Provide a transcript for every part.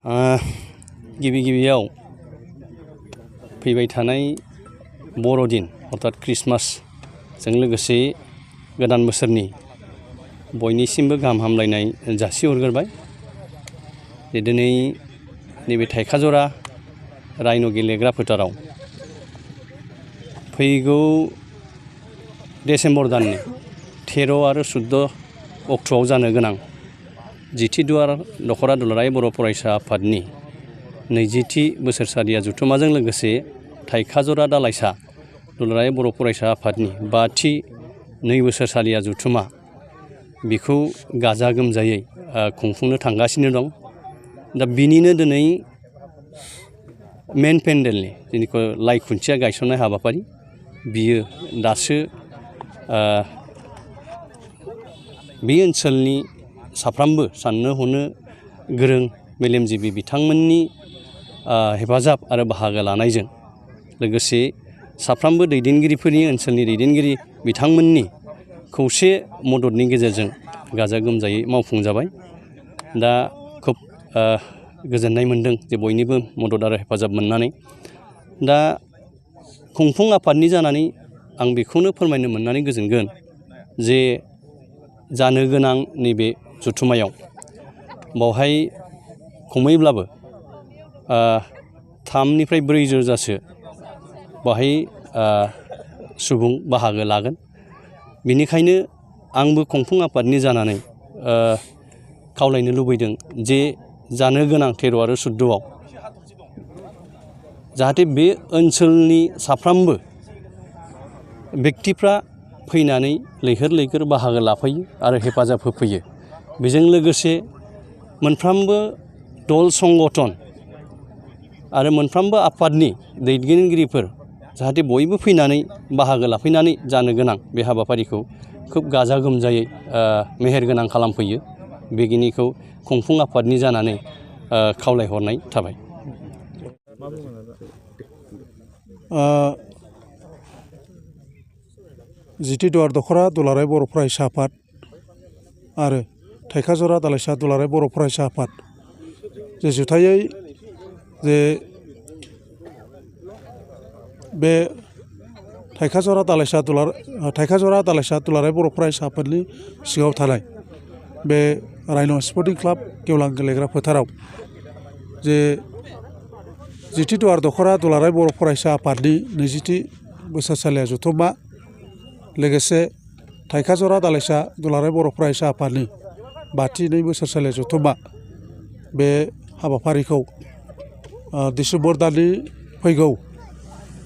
गिबि गिबियाव फैबाय थानाय बर'दिन अर्थात ख्रिस्टमासजों लोगोसे गोदान बोसोरनि बयनिसिमबो गाहाम हामलायनाय जासिहरग्रोबाय। दिनै नैबे थाइखाजरा राइन' गेलेग्रा फोथाराव फैगौ डिसेम्बर दाननि 13 आरो 14 अक्ट'आव जानो गोनां जिथिदुवार दख'रा दुलाराय बर' फरायसा आफादनि 20थि बोसोरसालिया जथुम्माजों लोगोसे थाइखाजरा दालाइसा दुलाराय बर' फरायसा आफादनि 5थि 2 बोसोरसालिया जथुम्मा बेखौ गाजा गोमजायै खुंफुंनो थांगासिनो दं। दा बिनिनो दिनै मेन पेन्डेलनि जेनिखौ लाइ खुन्थिया गायसननाय हाबाफारि बियो दासो बे ओनसोलनि साफ्रोमबो साननो हनो गोरों मेलेमजिबि बिथांमोननि हेफाजाब आरो बाहागो लानायजों लोगोसे साफ्रोमबो दैदेनगिरिफोरनि ओनसोलनि दैदेनगिरि बिथांमोननि खौसे मददनि गेजेरजों गाजा गोमजायै मावफुंजाबाय। दा खोब गोजोननाय मोनदों जे बयनिबो मदद आरो हेफाजाब मोननानै। दा खुंफुं आफादनि जानानै आं बेखौनो फोरमायनो मोननानै गोजोनगोन जे जानो गोनां नैबे जथुम्मायाव बावहाय खमैब्लाबो 3 निफ्राय 4 रोजासो बाहाय सुबुं बाहागो लागोन। बेनिखायनो आंबो खुंफुं आफादनि जानानै खावलायनो लुबैदों जे जानो गोनां 13 आरो 14आव जाहाथे बे ओनसोलनि साफ्रोमबो बेक्तिफ्रा फैनानै लैहोर लैहोर बाहागो लाफैयो आरो हेफाजाब होफैयो। बेजों लोगोसे मोनफ्रोमबो दल संगठन आरो मोनफ्रोमबो आफादनि दैदेनगिरिफोर जाहाथे बयबो फैनानै बाहागो लाफैनानै जानो गोनां बे हाबाफारिखौ खोब गाजा गोमजायै मेहेरगोनां खालामफैयो। बेखिनिखौ खुंफुं आफादनि जानानै खावलायहरनाय थाबाय। जिथिदुवार दख'रा दुलाराय बर' फरायसा आफाद आरो थाइखाजरा दालाइसा दुलाराय बर' फरायसा आफाद जे जुथायै जे बे थाइखाजरा दालाइसा दुलाराय बर' फरायसा आफादनि सिङाव थानाय बे राइन' स्पर्टिं क्लाब गेवलां गेलेग्रा फोथाराव जे जिथिदुवार दख'रा दुलाराय बर' फरायसा आफादनि 20थि बोसोरसालिया जथुम्मा लोगोसे थाइखाजरा दालाइसा दुलाराय बर' फरायसा आफादनि 5थि 2 बोसोरसालिया जथुम्मा बे हाबाफारिखौ डिसेम्बर दाननि फैगौ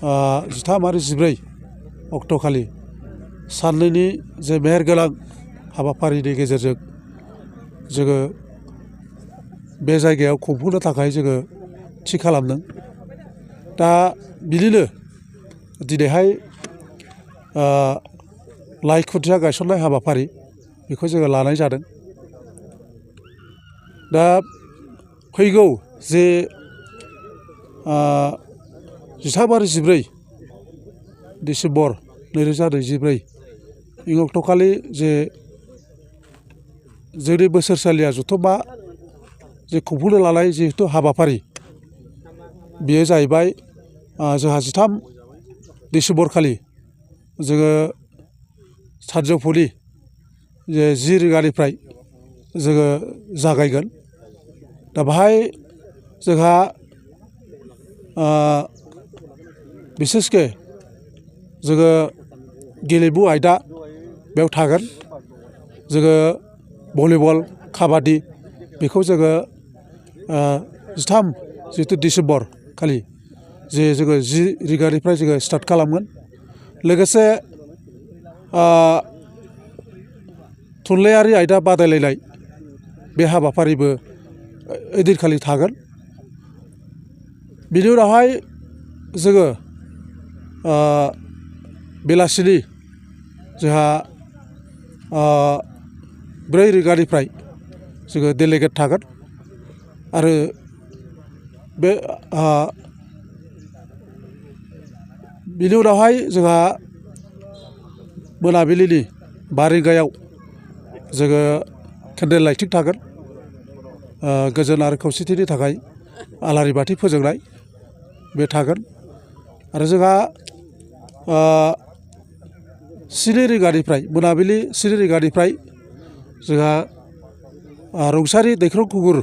13 आरो 14 अक्ट'खालि साननैनि जे मेहेरगोनां हाबाफारिनि गेजेरजों जोङो बे जायगायाव खुंफुंनो थाखाय जोङो थि खालामदों। दा बिनिनो दिनैहाय लाइ खुन्थिया गायसननाय हाबाफारि बेखौ जोङो लानाय जादों। दा फैगौ जे 13 आरो 14 डिसेम्बर 2024 इ अक्ट'खालि जे जोंनि बोसोरसालिया जथुम्मा जे खुंफुंनो लानाय जिहेथु हाबाफारि बेयो जाहैबाय जोंहा 13 डिसेम्बर खालि जोङो सानजौफुनि जे 10 रिंगानिफ्राय जोङो जागायगोन। दा बाहाय जोंहा बिसेसके जोङो गेलेमु आयदा बेयाव थागोन। जोङो भलिबल काबादि बेखौ जोङो 13 जिथु डिसेम्बर खालि जे जोङो 10 रिंगानिफ्राय जोङो स्टार्ट खालामगोन। लोगोसे थुनलाइयारि आयदा बादायलायनाय बे हाबाफारिबो ओइदिनखालि थागोन। बिनि उनावहाय जोङो बेलासिनि जोंहा 4 रिंगानिफ्राय जोङो डेलिगेट थागोन आरो बे बिनि उनावहाय जोंहा मोनाबिलिनि 5 रिंगायाव जोङो केन्डेल लाइटिं थागोन गोजोन आरो खौसेथिनि थाखाय आलारि बाथि फोजोंनाय बे थागोन। आरो जोंहा 7 रिंगानिफ्राय मोनाबिलि 7 रिंगानिफ्राय जोंहा रुंसारि दैख्रं खुंगुर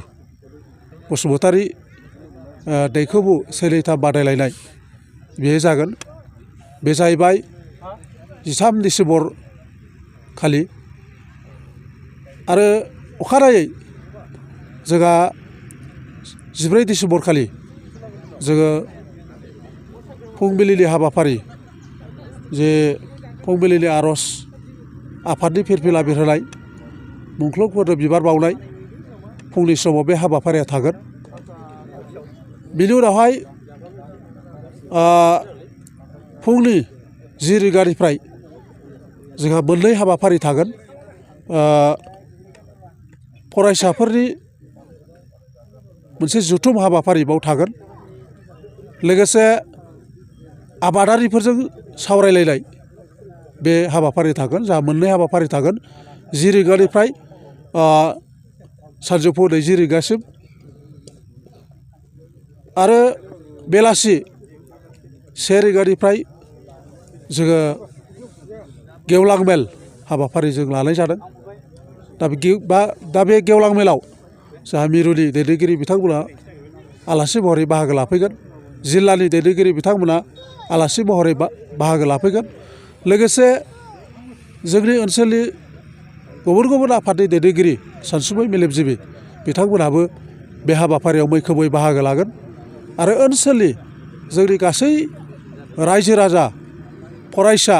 बसुमतारी दैखोबु सैलैथाम बादायलायनाय बेयो जागोन। बे जाहैबाय 13 डिसेम्बर खालि। आरो अखानायै जोंहा 14 डिसेम्बर खालि जोङो फुंबिलिनि हाबाफारि जे फुंबिलिनि आर'ज आफादनि फिरफिला बिरहोनाय मुंख्लंफोरनो बिबार बावनाय फुंनि समाव बे हाबाफारिया थागोन। बिनि उनावहाय फुंनि 10 रिंगानिफ्राय जोंहा मोननै हाबाफारि थागोन। फरायसाफोरनि मोनसे जथुम हाबाफारि बाव थागोन। लोगोसे आबादारिफोरजों सावरायलायनाय बे हाबाफारि थागोन। जोंहा मोननै हाबाफारि थागोन 10 रिंगानिफ्राय सानजौफु 20 रिंगासिम। आरो बेलासि 1 रिंगानिफ्राय जोङो गेवलां मेल हाबाफारि जों लानाय जादों। दा बे गेवलां मेलाव जोंहा मिरुनि दैदेनगिरि बिथांमोना आलासि महरै बाहागो लाफैगोन। जिल्लानि दैदेनगिरि बिथांमोना आलासि महरै बाहागो लाफैगोन। लोगोसे जोंनि ओनसोलनि गुबुन गुबुन आफादनि दैदेनगिरि सानसुमै मेलेमजिबि बिथांमोनहाबो बे हाबाफारियाव मैखोमै बाहागो लागोन। आरो ओनसोलनि जोंनि गासै रायजो राजा फरायसा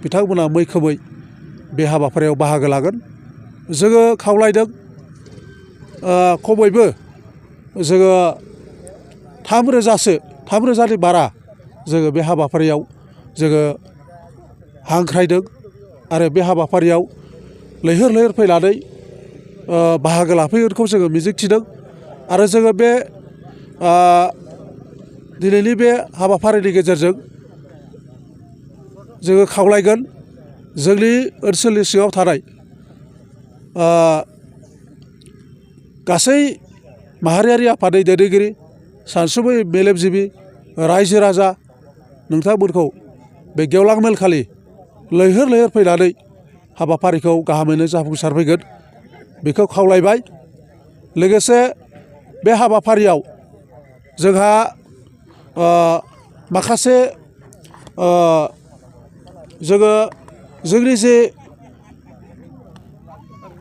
बिथांमोना मैखोमै बे हाबाफारियाव बाहागो लागोन। जोङो खावलायदों खमैबो जोङो 3,000नि बारा जोङो बे हाबाफारियाव जोङो हांख्रायदों। आरो बे हाबाफारियाव लैहोर लैहोर फैनानै बाहागो लाफैगोनखौ जोङो मिजिंथिदों। आरो जोङो बे दिनैनि बे हाबाफारिनि गेजेरजों जोङो खावलायगोन जोंनि ओनसोलनि सिङाव थानाय गासै माहारियारि आफादनि दैदेनगिरि सानसुमै मेलेमजिबि रायजो राजा नोंथांमोनखौ बे गेवलां मेल खालि लैहोर लैहोर फैनानै हाबाफारिखौ गाहामैनो जाफुंसारफैगोन बेखौ खावलायबाय। लोगोसे बे हाबाफारियाव जोंहा माखासे जोङो जोंनि जे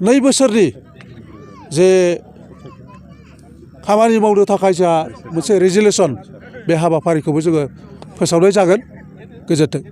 2 बोसोरनि जे खामानि मावनो थाखाय जोंहा मोनसे रेजुलेसन बे हाबाफारिखौबो जोङो फोसावनाय जागोन। गोजोन्थों।